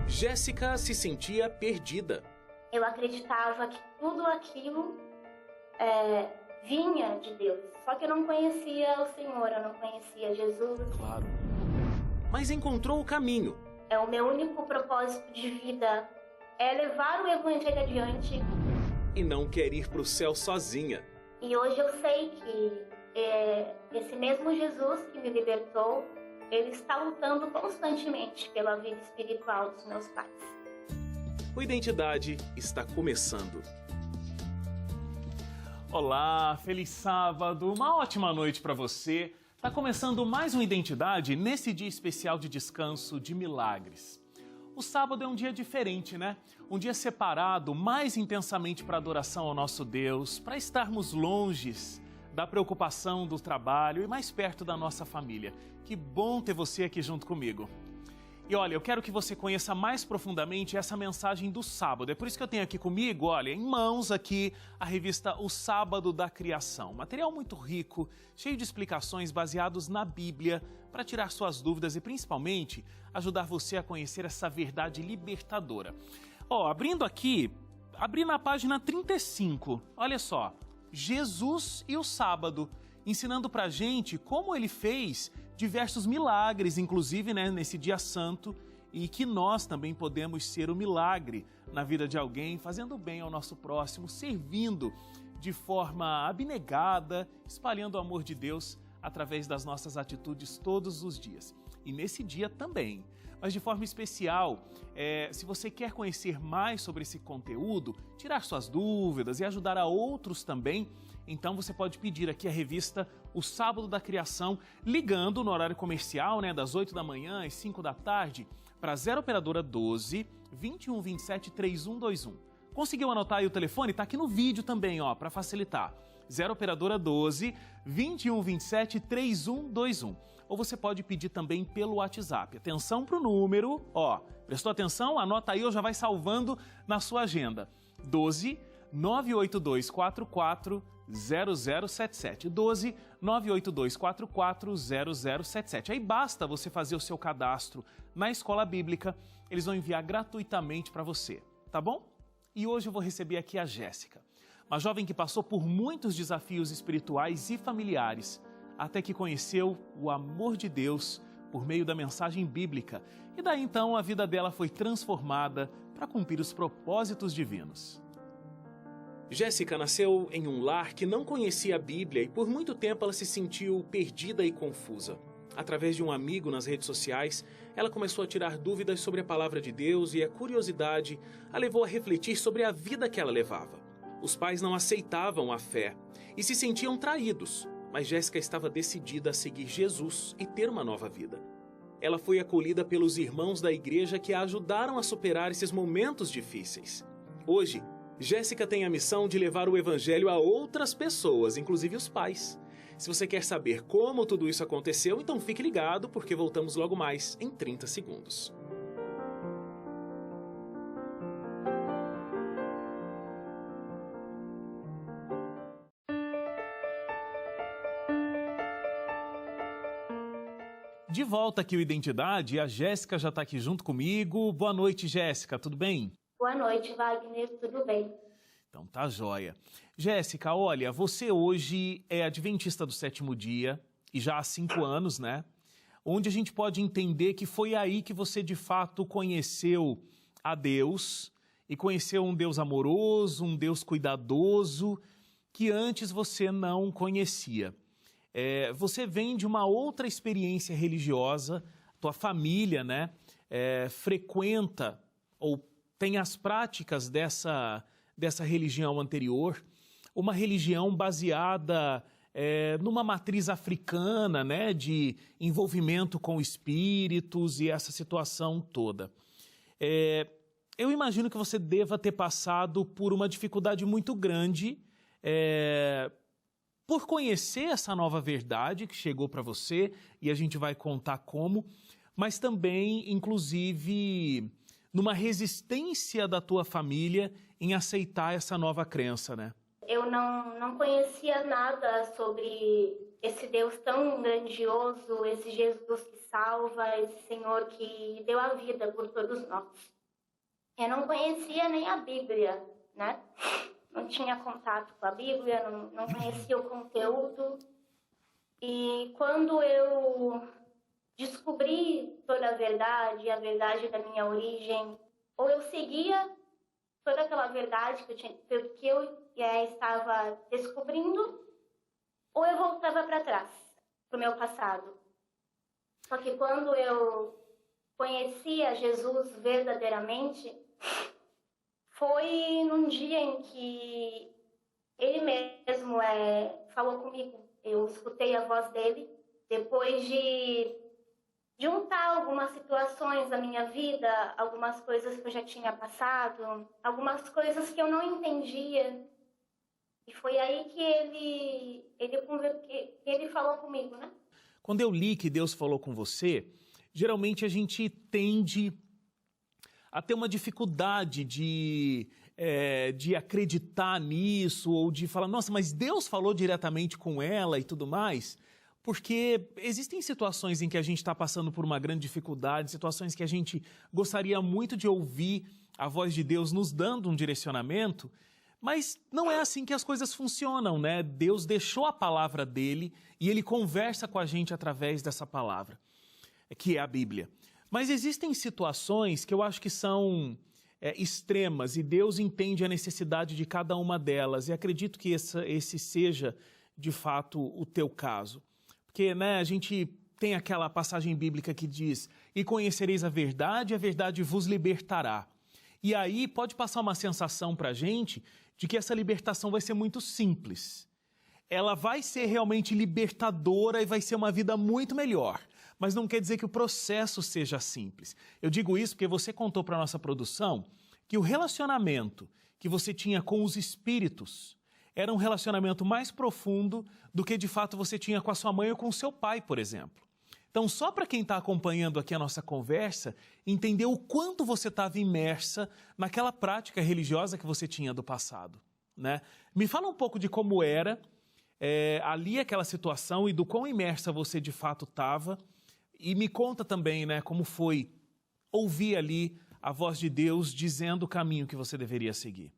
Jéssica se sentia perdida. Eu acreditava que tudo aquilo vinha de Deus. Só que eu não conhecia o Senhor, eu não conhecia Jesus. Claro. Mas encontrou o caminho. O meu único propósito de vida é levar o Evangelho adiante. E não quer ir para o céu sozinha. E hoje eu sei que esse mesmo Jesus que me libertou, ele está lutando constantemente pela vida espiritual dos meus pais. O Identidade está começando. Olá, feliz sábado, uma ótima noite para você. Está começando mais um Identidade nesse dia especial de descanso de milagres. O sábado é um dia diferente, né? Um dia separado mais intensamente para adoração ao nosso Deus, para estarmos longes da preocupação do trabalho e mais perto da nossa família. Que bom ter você aqui junto comigo. E olha, eu quero que você conheça mais profundamente essa mensagem do sábado. É por isso que eu tenho aqui comigo, olha, em mãos aqui, a revista O Sábado da Criação. Material muito rico, cheio de explicações baseados na Bíblia, para tirar suas dúvidas e principalmente ajudar você a conhecer essa verdade libertadora. Ó, abrindo aqui, abri na página 35, olha só, Jesus e o Sábado, ensinando pra gente como ele fez diversos milagres, inclusive nesse dia santo, e que nós também podemos ser o milagre na vida de alguém, fazendo bem ao nosso próximo, servindo de forma abnegada, espalhando o amor de Deus através das nossas atitudes todos os dias. E nesse dia também, mas de forma especial, se você quer conhecer mais sobre esse conteúdo, tirar suas dúvidas e ajudar a outros também, então você pode pedir aqui a revista O Sábado da Criação, ligando no horário comercial, das 8 da manhã às 5 da tarde, para 0 operadora 12 21 27 3121. Conseguiu anotar aí o telefone? Está aqui no vídeo também, ó, para facilitar. 0 operadora 12 21 27 3121. Ou você pode pedir também pelo WhatsApp. Atenção para o número, ó, prestou atenção? Anota aí ou já vai salvando na sua agenda. 12 98244 0077. 12 98244 0077. Aí basta você fazer o seu cadastro na Escola Bíblica, eles vão enviar gratuitamente para você, tá bom? E hoje eu vou receber aqui a Jéssica, uma jovem que passou por muitos desafios espirituais e familiares, até que conheceu o amor de Deus por meio da mensagem bíblica. E daí então a vida dela foi transformada para cumprir os propósitos divinos. Jéssica nasceu em um lar que não conhecia a Bíblia e por muito tempo ela se sentiu perdida e confusa. Através de um amigo nas redes sociais, ela começou a tirar dúvidas sobre a palavra de Deus e a curiosidade a levou a refletir sobre a vida que ela levava. Os pais não aceitavam a fé e se sentiam traídos, mas Jéssica estava decidida a seguir Jesus e ter uma nova vida. Ela foi acolhida pelos irmãos da igreja que a ajudaram a superar esses momentos difíceis. Hoje, Jéssica tem a missão de levar o evangelho a outras pessoas, inclusive os pais. Se você quer saber como tudo isso aconteceu, então fique ligado, porque voltamos logo mais em 30 segundos. De volta aqui o Identidade, a Jéssica já está aqui junto comigo. Boa noite, Jéssica, tudo bem? Boa noite, Wagner, tudo bem? Então tá joia. Jéssica, olha, você hoje é adventista do sétimo dia, e já há 5 anos, né? Onde a gente pode entender que foi aí que você de fato conheceu a Deus, e conheceu um Deus amoroso, um Deus cuidadoso, que antes você não conhecia. Você vem de uma outra experiência religiosa, tua família, né? Frequenta ou tem as práticas dessa religião anterior, uma religião baseada numa matriz africana, né, de envolvimento com espíritos e essa situação toda. Eu imagino que você deva ter passado por uma dificuldade muito grande por conhecer essa nova verdade que chegou para você, e a gente vai contar como, mas também, inclusive, numa resistência da tua família em aceitar essa nova crença, né? Eu não conhecia nada sobre esse Deus tão grandioso, esse Jesus que salva, esse Senhor que deu a vida por todos nós. Eu não conhecia nem a Bíblia, né? Não tinha contato com a Bíblia, não conhecia o conteúdo. E quando eu descobri toda a verdade da minha origem, ou eu seguia toda aquela verdade que eu estava descobrindo, ou eu voltava para trás, para o meu passado. Só que quando eu conhecia Jesus verdadeiramente, foi num dia em que ele mesmo falou comigo. Eu escutei a voz dele, depois de juntar algumas situações da minha vida, algumas coisas que eu já tinha passado, algumas coisas que eu não entendia. E foi aí que ele falou comigo, né? Quando eu li que Deus falou com você, geralmente a gente tende a ter uma dificuldade de acreditar nisso, ou de falar, nossa, mas Deus falou diretamente com ela e tudo mais, porque existem situações em que a gente está passando por uma grande dificuldade, situações que a gente gostaria muito de ouvir a voz de Deus nos dando um direcionamento, mas não é assim que as coisas funcionam, né? Deus deixou a palavra dele e ele conversa com a gente através dessa palavra, que é a Bíblia. Mas existem situações que eu acho que são extremas e Deus entende a necessidade de cada uma delas. E acredito que esse seja, de fato, o teu caso. Porque a gente tem aquela passagem bíblica que diz: e conhecereis a verdade vos libertará. E aí pode passar uma sensação para a gente de que essa libertação vai ser muito simples. Ela vai ser realmente libertadora e vai ser uma vida muito melhor. Mas não quer dizer que o processo seja simples. Eu digo isso porque você contou para a nossa produção que o relacionamento que você tinha com os espíritos era um relacionamento mais profundo do que de fato você tinha com a sua mãe ou com o seu pai, por exemplo. Então, só para quem está acompanhando aqui a nossa conversa, entender o quanto você estava imersa naquela prática religiosa que você tinha do passado, né? Me fala um pouco de como era ali aquela situação e do quão imersa você de fato estava. E me conta também, como foi ouvir ali a voz de Deus dizendo o caminho que você deveria seguir.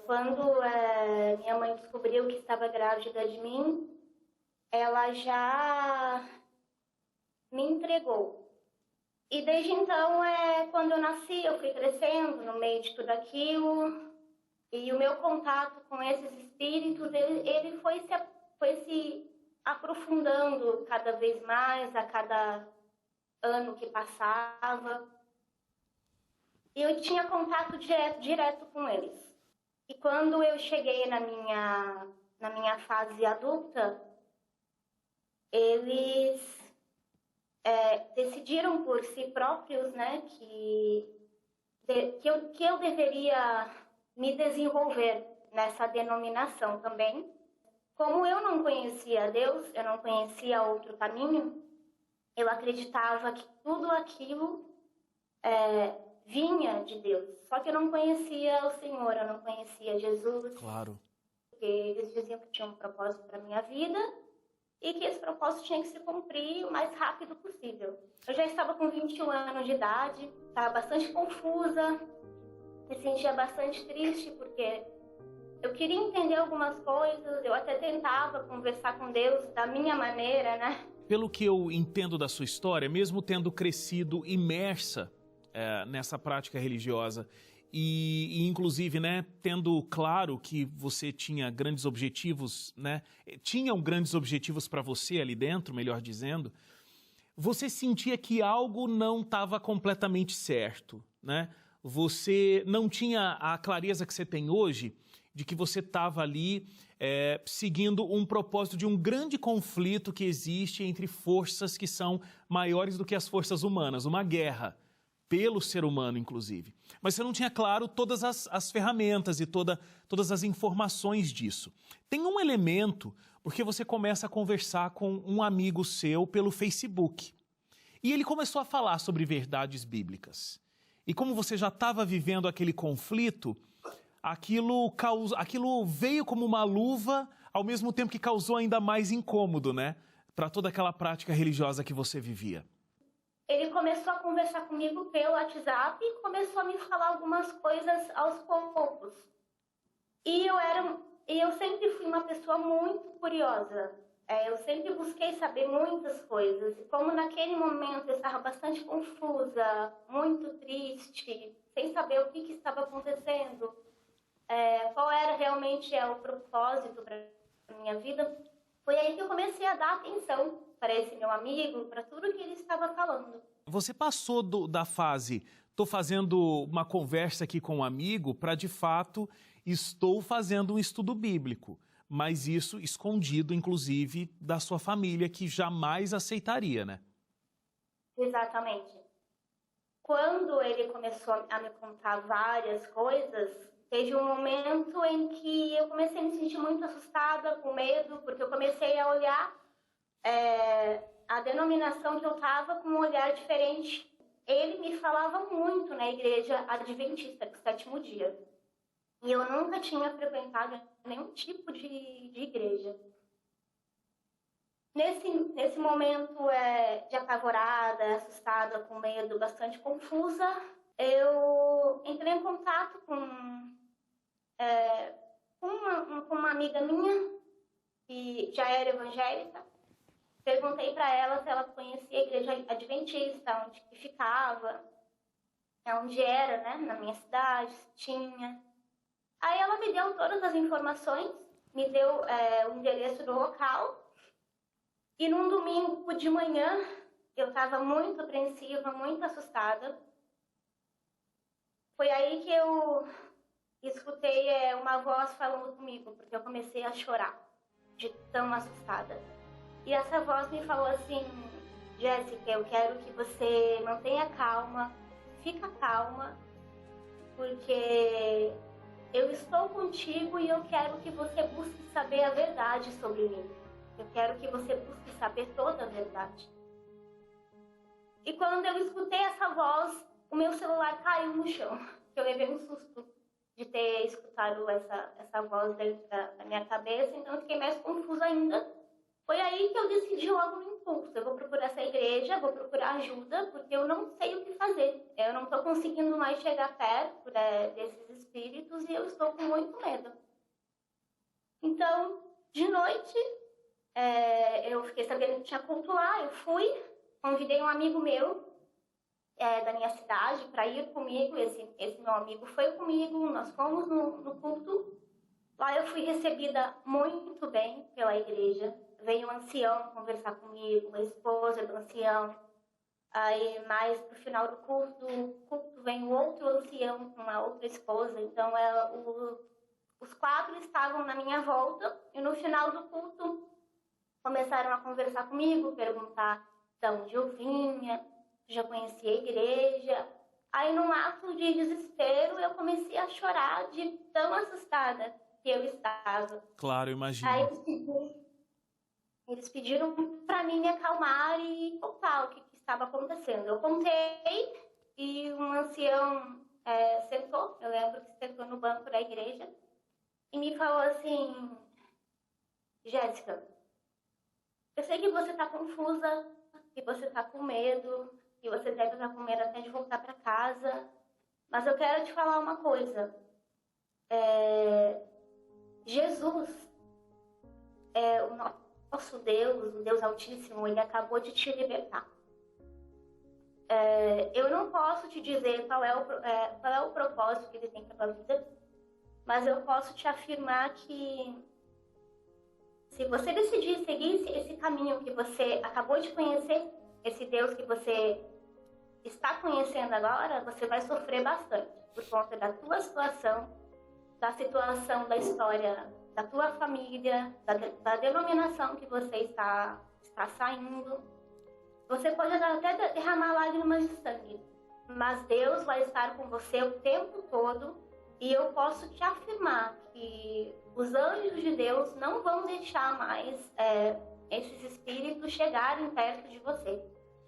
Quando minha mãe descobriu que estava grávida de mim, ela já me entregou. E desde então, quando eu nasci, eu fui crescendo no meio de tudo aquilo. E o meu contato com esses espíritos, ele foi se aprofundando cada vez mais, a cada ano que passava. E eu tinha contato direto com eles. E quando eu cheguei na minha fase adulta, eles decidiram por si próprios, né, que eu deveria me desenvolver nessa denominação também. Como eu não conhecia Deus, eu não conhecia outro caminho, eu acreditava que tudo aquilo vinha de Deus. Só que eu não conhecia o Senhor, eu não conhecia Jesus. Claro. Porque eles diziam que tinha um propósito para a minha vida e que esse propósito tinha que se cumprir o mais rápido possível. Eu já estava com 21 anos de idade, estava bastante confusa, me sentia bastante triste porque eu queria entender algumas coisas, eu até tentava conversar com Deus da minha maneira, né? Pelo que eu entendo da sua história, mesmo tendo crescido imersa nessa prática religiosa e inclusive, tendo claro que você tinha grandes objetivos, tinham grandes objetivos para você ali dentro, melhor dizendo, você sentia que algo não estava completamente certo, Você não tinha a clareza que você tem hoje de que você estava ali seguindo um propósito de um grande conflito que existe entre forças que são maiores do que as forças humanas, uma guerra pelo ser humano, inclusive. Mas você não tinha, claro, todas as ferramentas e todas as informações disso. Tem um elemento, porque você começa a conversar com um amigo seu pelo Facebook. E ele começou a falar sobre verdades bíblicas. E como você já estava vivendo aquele conflito, aquilo veio como uma luva, ao mesmo tempo que causou ainda mais incômodo, para toda aquela prática religiosa que você vivia. ele começou a conversar comigo pelo WhatsApp e começou a me falar algumas coisas aos poucos. E eu sempre fui uma pessoa muito curiosa. Eu sempre busquei saber muitas coisas. E como naquele momento eu estava bastante confusa, muito triste, sem saber o que estava acontecendo, qual era realmente o propósito para a minha vida, foi aí que eu comecei a dar atenção para esse meu amigo, para tudo que ele estava falando. Você passou da fase, estou fazendo uma conversa aqui com um amigo para, de fato, estou fazendo um estudo bíblico, mas isso escondido, inclusive, da sua família, que jamais aceitaria, né? Exatamente. Quando ele começou a me contar várias coisas, teve um momento em que eu comecei a me sentir muito assustada, com medo, porque eu comecei a olhar a denominação que eu estava com um olhar diferente. Ele me falava muito na igreja adventista do sétimo dia. E eu nunca tinha frequentado nenhum tipo de igreja. Nesse momento de apavorada, assustada, com medo, bastante confusa, eu entrei em contato com uma amiga minha, que já era evangélica. Perguntei para ela se ela conhecia a igreja adventista, onde que ficava, onde era, né, na minha cidade, se tinha. Aí ela me deu todas as informações, me deu o endereço do local. E num domingo de manhã, eu estava muito apreensiva, muito assustada. Foi aí que eu escutei uma voz falando comigo, porque eu comecei a chorar, de tão assustada. E essa voz me falou assim: Jéssica, eu quero que você mantenha calma, fica calma, porque eu estou contigo e eu quero que você busque saber a verdade sobre mim. Eu quero que você busque saber toda a verdade. E quando eu escutei essa voz, o meu celular caiu no chão. Eu levei um susto de ter escutado essa voz dentro da minha cabeça, então eu fiquei mais confusa ainda. Foi aí que eu decidi logo no impulso: eu vou procurar essa igreja, vou procurar ajuda, porque eu não sei o que fazer. Eu não estou conseguindo mais chegar perto desses espíritos e eu estou com muito medo. Então, de noite, eu fiquei sabendo que tinha culto lá, eu fui, convidei um amigo meu da minha cidade para ir comigo. Esse meu amigo foi comigo, nós fomos no culto. Lá eu fui recebida muito bem pela igreja. Veio um ancião conversar comigo, a esposa do ancião. Aí, mais pro final do culto vem um outro ancião com uma outra esposa. Então, os quatro estavam na minha volta. E no final do culto, começaram a conversar comigo, perguntar de onde eu vinha, já conhecia a igreja. Aí, num ato de desespero, eu comecei a chorar de tão assustada que eu estava. Claro, imagino. Aí, eles pediram para mim me acalmar e contar o que estava acontecendo. Eu contei e um ancião sentou, eu lembro que sentou no banco da igreja, e me falou assim: Jéssica, eu sei que você está confusa, que você está com medo, que você deve estar com medo até de voltar para casa, mas eu quero te falar uma coisa. Jesus é o nosso Deus, o Deus Altíssimo, ele acabou de te libertar. Eu não posso te dizer qual é o propósito que ele tem para a tua vida, mas eu posso te afirmar que se você decidir seguir esse caminho que você acabou de conhecer, esse Deus que você está conhecendo agora, você vai sofrer bastante por conta da tua situação, da situação da história da tua família, da denominação que você está saindo. Você pode até derramar lágrimas de sangue, mas Deus vai estar com você o tempo todo, e eu posso te afirmar que os anjos de Deus não vão deixar mais esses espíritos chegarem perto de você.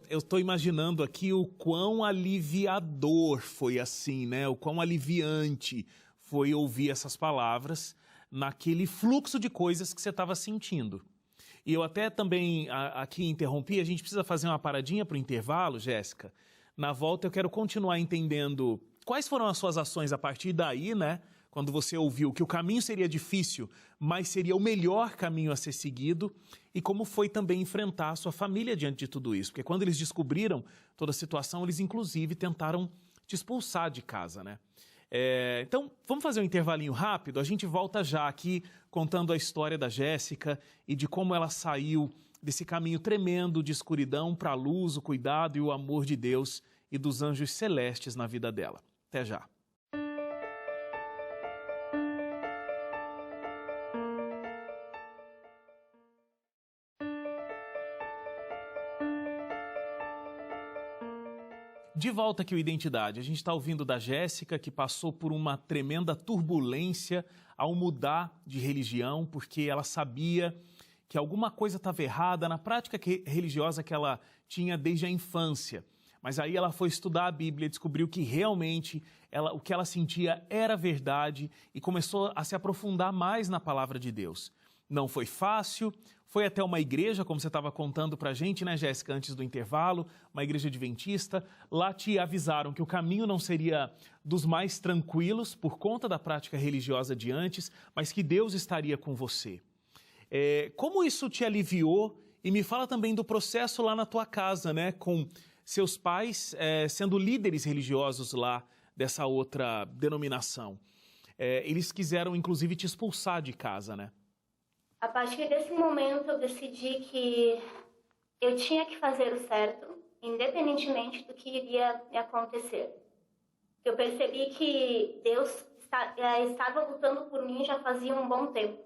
Eu estou imaginando aqui o quão aliviador foi assim, né? O quão aliviante foi ouvir essas palavras naquele fluxo de coisas que você estava sentindo. E eu até também aqui interrompi, a gente precisa fazer uma paradinha para o intervalo, Jéssica. Na volta eu quero continuar entendendo quais foram as suas ações a partir daí, né? Quando você ouviu que o caminho seria difícil, mas seria o melhor caminho a ser seguido, e como foi também enfrentar a sua família diante de tudo isso. Porque quando eles descobriram toda a situação, eles inclusive tentaram te expulsar de casa, né? Então, vamos fazer um intervalinho rápido, a gente volta já aqui contando a história da Jéssica e de como ela saiu desse caminho tremendo de escuridão para a luz, o cuidado e o amor de Deus e dos anjos celestes na vida dela. Até já. De volta aqui o Identidade, a gente está ouvindo da Jéssica, que passou por uma tremenda turbulência ao mudar de religião, porque ela sabia que alguma coisa estava errada na prática religiosa que ela tinha desde a infância. Mas aí ela foi estudar a Bíblia, descobriu que realmente o que ela sentia era verdade e começou a se aprofundar mais na palavra de Deus. Não foi fácil, foi até uma igreja, como você estava contando para a gente, né, Jéssica, antes do intervalo, uma igreja adventista. Lá te avisaram que o caminho não seria dos mais tranquilos por conta da prática religiosa de antes, mas que Deus estaria com você. Como isso te aliviou? E me fala também do processo lá na tua casa, né, com seus pais sendo líderes religiosos lá dessa outra denominação. Eles quiseram, inclusive, te expulsar de casa, né? A partir desse momento, eu decidi que eu tinha que fazer o certo, independentemente do que iria me acontecer. Eu percebi que Deus estava lutando por mim já fazia um bom tempo.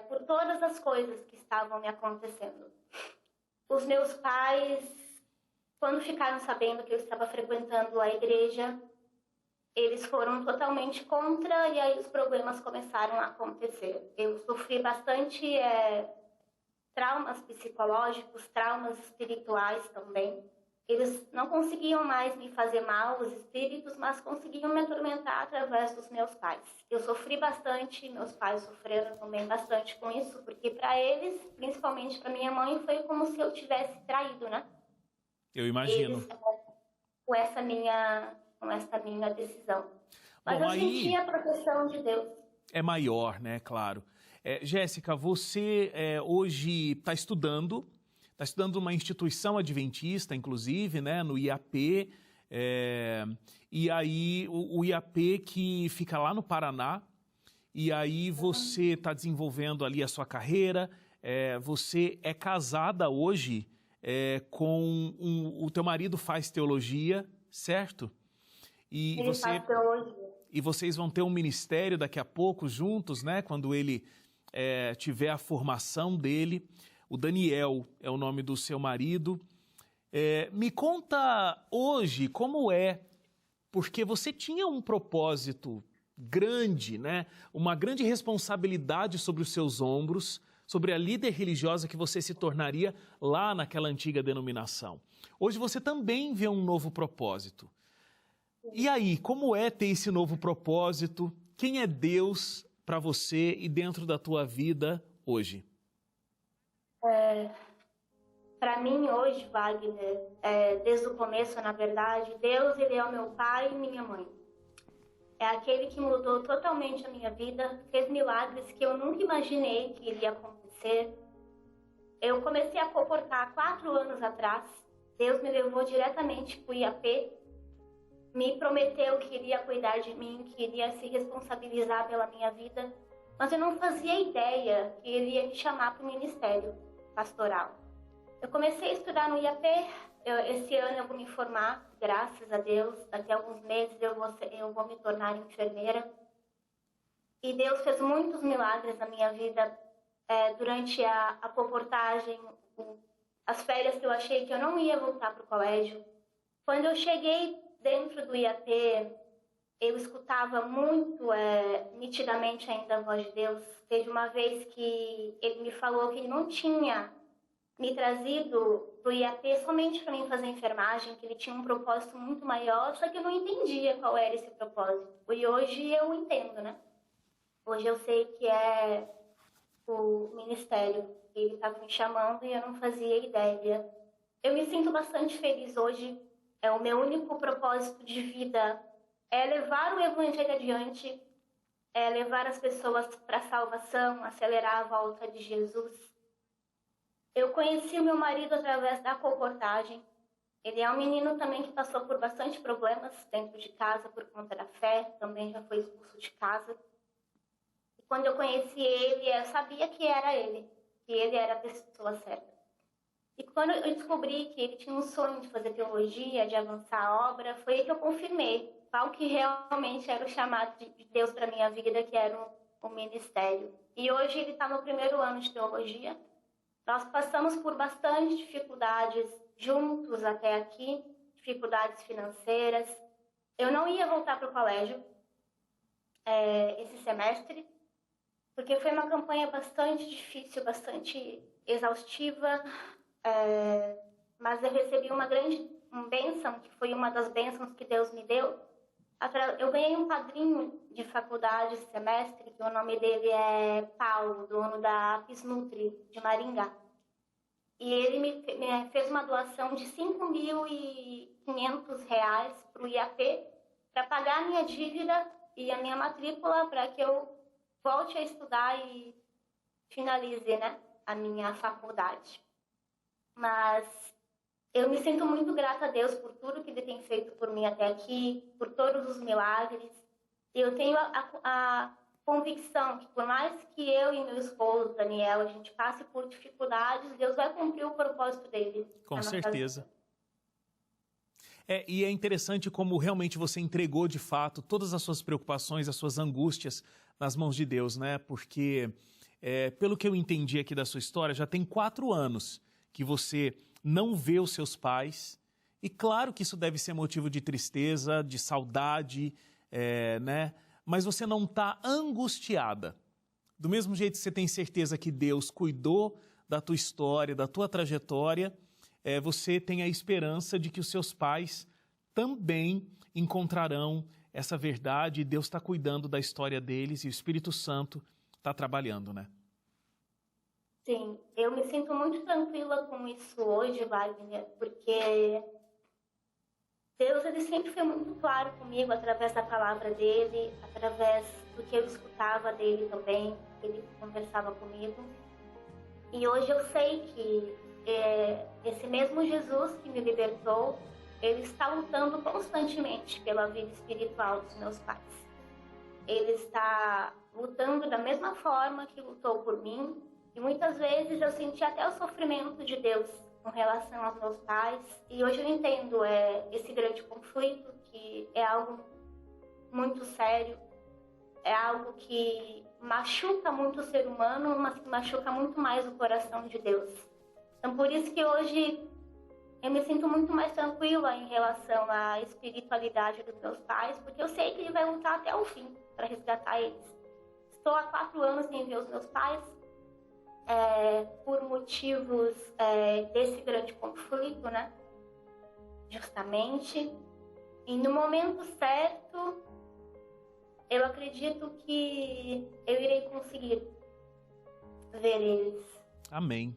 Por todas as coisas que estavam me acontecendo. Os meus pais, quando ficaram sabendo que eu estava frequentando a igreja, eles foram totalmente contra e aí os problemas começaram a acontecer. Eu sofri bastante traumas psicológicos, traumas espirituais também. Eles não conseguiam mais me fazer mal, os espíritos, mas conseguiam me atormentar através dos meus pais. Eu sofri bastante, meus pais sofreram também bastante com isso, porque para eles, principalmente para minha mãe, foi como se eu tivesse traído, né? Eu imagino. Eles, com essa minha decisão. Mas eu senti a proteção de Deus. É maior, né? Claro. Jéssica, você hoje está estudando numa instituição adventista, inclusive, né? No IAP. E aí, o IAP que fica lá no Paraná. E aí você está desenvolvendo ali a sua carreira. Você é casada hoje com o teu marido faz teologia, certo? Ele faz teologia. E vocês vão ter um ministério daqui a pouco juntos, né? Quando ele tiver a formação dele. O Daniel é o nome do seu marido. Me conta hoje como porque você tinha um propósito grande, né? Uma grande responsabilidade sobre os seus ombros, sobre a líder religiosa que você se tornaria lá naquela antiga denominação. Hoje você também vê um novo propósito. E aí, como ter esse novo propósito? Quem é Deus para você e dentro da tua vida hoje? Para mim hoje, Wagner, desde o começo, na verdade, Deus, ele é o meu pai e minha mãe. É aquele que mudou totalmente a minha vida, fez milagres que eu nunca imaginei que iria acontecer. Eu comecei a comportar 4 anos atrás. Deus me levou diretamente para o IAP, me prometeu que iria cuidar de mim, que iria se responsabilizar pela minha vida, mas eu não fazia ideia que ele ia me chamar para o ministério pastoral. Eu comecei a estudar no IAP, esse ano eu vou me formar, graças a Deus, daqui a alguns meses eu vou me tornar enfermeira. E Deus fez muitos milagres na minha vida durante a comportagem, as férias que eu achei que eu não ia voltar para o colégio. Quando eu cheguei dentro do IAP, eu escutava muito nitidamente ainda a voz de Deus. Teve uma vez que ele me falou que ele não tinha me trazido para o IAP somente para mim fazer enfermagem, que ele tinha um propósito muito maior, só que eu não entendia qual era esse propósito. E hoje eu entendo, né? Hoje eu sei que o ministério. Ele estava me chamando e eu não fazia ideia. Eu me sinto bastante feliz hoje. O meu único propósito de vida é levar o evangelho adiante, é levar as pessoas para a salvação, acelerar a volta de Jesus. Eu conheci o meu marido através da colportagem. Ele é um menino também que passou por bastante problemas dentro de casa por conta da fé, também já foi expulso de casa. E quando eu conheci ele, eu sabia que era ele, que ele era a pessoa certa. E quando eu descobri que ele tinha um sonho de fazer teologia, de avançar a obra, foi aí que eu confirmei qual que realmente era o chamado de Deus para minha vida, que era o ministério. E hoje ele está no 1º ano de teologia. Nós passamos por bastante dificuldades juntos até aqui, dificuldades financeiras. Eu não ia voltar para o colégio esse semestre, porque foi uma campanha bastante difícil, bastante exaustiva, mas eu recebi uma grande bênção, que foi uma das bênçãos que Deus me deu. Eu ganhei um padrinho de faculdade esse semestre, que o nome dele é Paulo, dono da Apis Nutri, de Maringá. E ele me fez uma doação de R$ 5.500 para o IAP, para pagar a minha dívida e a minha matrícula, para que eu volte a estudar e finalize, né, a minha faculdade. Mas eu me sinto muito grata a Deus por tudo que Ele tem feito por mim até aqui, por todos os milagres. E eu tenho a convicção que por mais que eu e meu esposo, Daniel, a gente passe por dificuldades, Deus vai cumprir o propósito dele. Com certeza. E é interessante como realmente você entregou de fato todas as suas preocupações, as suas angústias nas mãos de Deus, né? Porque, pelo que eu entendi aqui da sua história, já tem 4 anos que você não vê os seus pais, e claro que isso deve ser motivo de tristeza, de saudade, né? Mas você não está angustiada. Do mesmo jeito que você tem certeza que Deus cuidou da tua história, da tua trajetória, você tem a esperança de que os seus pais também encontrarão essa verdade, e Deus está cuidando da história deles e o Espírito Santo está trabalhando, né? Sim, eu me sinto muito tranquila com isso hoje, Wagner, porque Deus, ele sempre foi muito claro comigo através da palavra dele, através do que eu escutava dele também, ele conversava comigo. E hoje eu sei que esse mesmo Jesus que me libertou, ele está lutando constantemente pela vida espiritual dos meus pais. Ele está lutando da mesma forma que lutou por mim, e muitas vezes eu senti até o sofrimento de Deus com relação aos meus pais. E hoje eu entendo esse grande conflito, que é algo muito sério, é algo que machuca muito o ser humano, mas que machuca muito mais o coração de Deus. Então por isso que hoje eu me sinto muito mais tranquila em relação à espiritualidade dos meus pais, porque eu sei que ele vai lutar até o fim para resgatar eles. Estou há 4 anos sem ver os meus pais, por motivos desse grande conflito, né? Justamente. E no momento certo, eu acredito que eu irei conseguir ver eles. Amém.